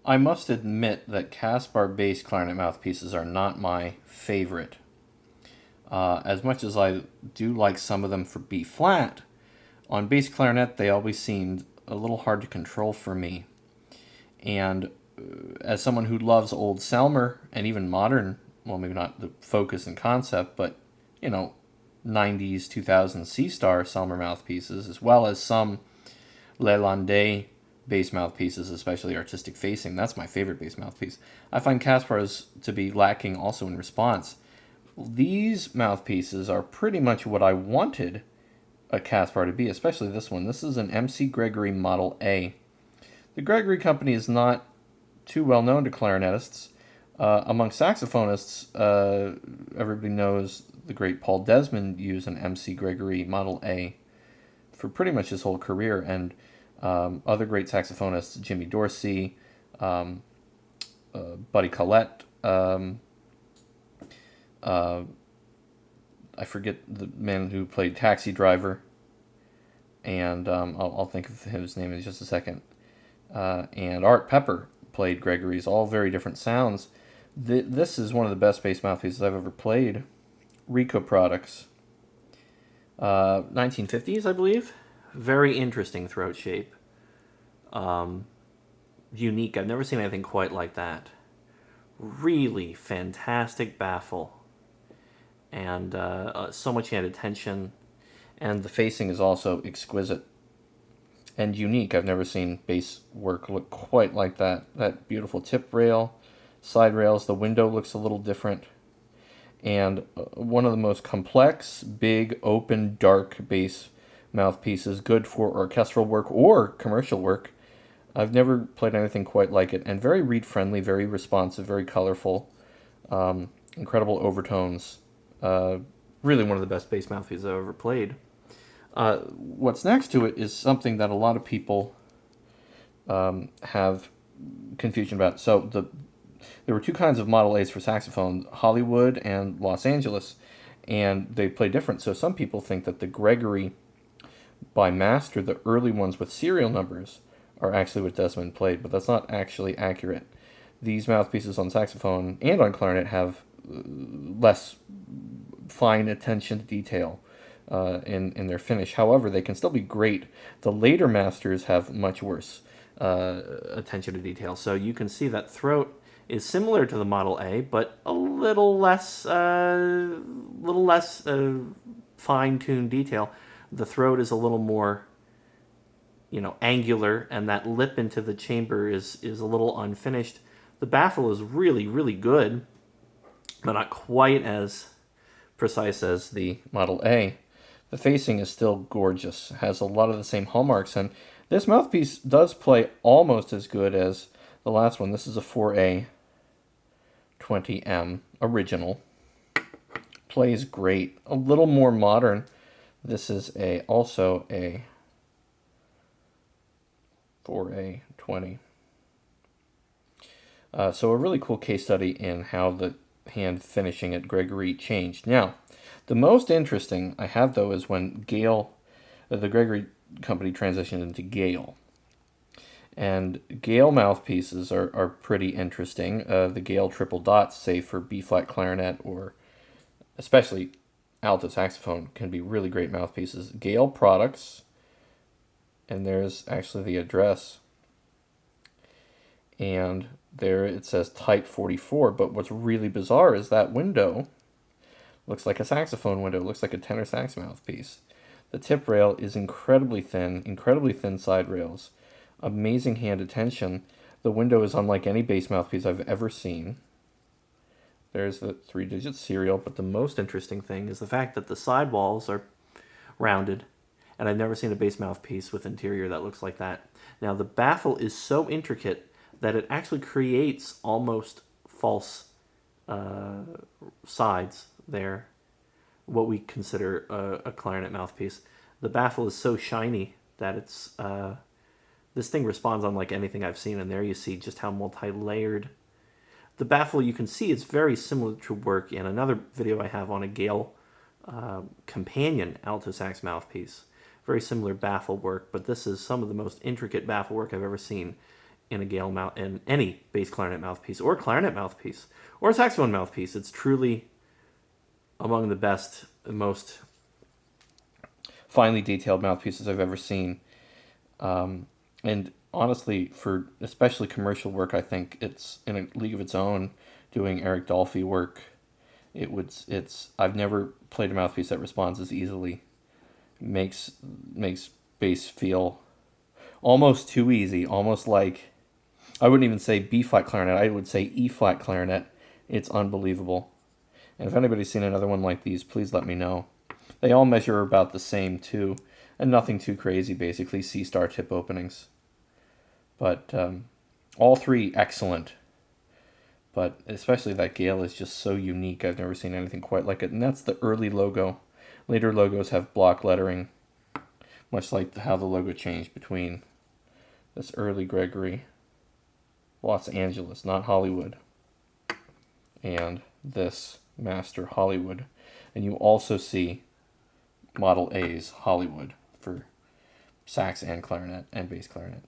I must admit that Caspar bass clarinet mouthpieces are not my favorite. As much as I do like some of them for B flat, on bass clarinet they always seemed a little hard to control for me. And as someone who loves old Selmer and even modern, well, maybe not the focus and concept, but you know, 90s, 2000s C Star Selmer mouthpieces, as well as some Lelandais bass mouthpieces, especially artistic facing. That's my favorite bass mouthpiece. I find Caspar's to be lacking also in response. These mouthpieces are pretty much what I wanted a Caspar to be, especially this one. This is an MC Gregory Model A. The Gregory company is not too well known to clarinetists. Among saxophonists, everybody knows the great Paul Desmond used an MC Gregory Model A for pretty much his whole career, and other great saxophonists, Jimmy Dorsey, Buddy Collette, uh, I forget the man who played Taxi Driver, and I'll think of his name in just a second. And Art Pepper played Gregory's, all very different sounds. This is one of the best bass mouthpieces I've ever played. Rico Products. 1950s, I believe. Very interesting throat shape. Unique. I've never seen anything quite like that. Really fantastic baffle. And so much hand attention. And the facing is also exquisite and unique. I've never seen bass work look quite like that. That beautiful tip rail, side rails, the window looks a little different. And one of the most complex, big, open, dark bass mouthpieces, good for orchestral work or commercial work. I've never played anything quite like it. And very reed friendly, very responsive, very colorful, incredible overtones. Really one of the best bass mouthpieces I've ever played. What's next to it is something that a lot of people have confusion about. So there were two kinds of Model A's for saxophone, Hollywood and Los Angeles, and they play different. So some people think that the Gregory by Master, the early ones with serial numbers, are actually what Desmond played, but that's not actually accurate. These mouthpieces on saxophone and on clarinet have less fine attention to detail in their finish. However, they can still be great. The later masters have much worse attention to detail. So you can see that throat is similar to the Model A, but a little less fine-tuned detail. The throat is a little more, angular, and that lip into the chamber is a little unfinished. The baffle is really, really good, but not quite as precise as the Model A. The facing is still gorgeous, has a lot of the same hallmarks, and this mouthpiece does play almost as good as the last one. This is a 4A 20M original. Plays great. A little more modern. This is also a 4A 20. So a really cool case study in how the hand finishing at Gregory changed. Now, the most interesting I have, though, is when Gale, the Gregory company, transitioned into Gale. And Gale mouthpieces are pretty interesting. The Gale triple dots, say for B-flat clarinet or especially alto saxophone, can be really great mouthpieces. Gale products, and there's actually the address. And there it says Type 44, but what's really bizarre is that window looks like a saxophone window, looks like a tenor sax mouthpiece. The tip rail is incredibly thin side rails, amazing hand attention. The window is unlike any bass mouthpiece I've ever seen. There's the 3-digit serial, but the most interesting thing is the fact that the sidewalls are rounded, and I've never seen a bass mouthpiece with interior that looks like that. Now, the baffle is so intricate that it actually creates almost false sides there, what we consider a clarinet mouthpiece. The baffle is so shiny that it's this thing responds unlike anything I've seen, and there you see just how multi-layered. The baffle, you can see, is very similar to work in another video I have on a Gale companion alto sax mouthpiece. Very similar baffle work, but this is some of the most intricate baffle work I've ever seen. in a Gale mouth, in any bass clarinet mouthpiece or clarinet mouthpiece or saxophone mouthpiece. It's truly among the best, most finely detailed mouthpieces I've ever seen. And honestly, for especially commercial work, I think it's in a league of its own. Doing Eric Dolphy work, I've never played a mouthpiece that responds as easily. Makes bass feel almost too easy, almost like, I wouldn't even say B flat clarinet, I would say E flat clarinet. It's unbelievable. And if anybody's seen another one like these, please let me know. They all measure about the same too, and nothing too crazy, basically C star tip openings. But all three excellent. But especially that Gale is just so unique. I've never seen anything quite like it. And that's the early logo. Later logos have block lettering, much like how the logo changed between this early Gregory, Los Angeles, not Hollywood, and this Master Hollywood. And you also see Model A's Hollywood for sax and clarinet and bass clarinet.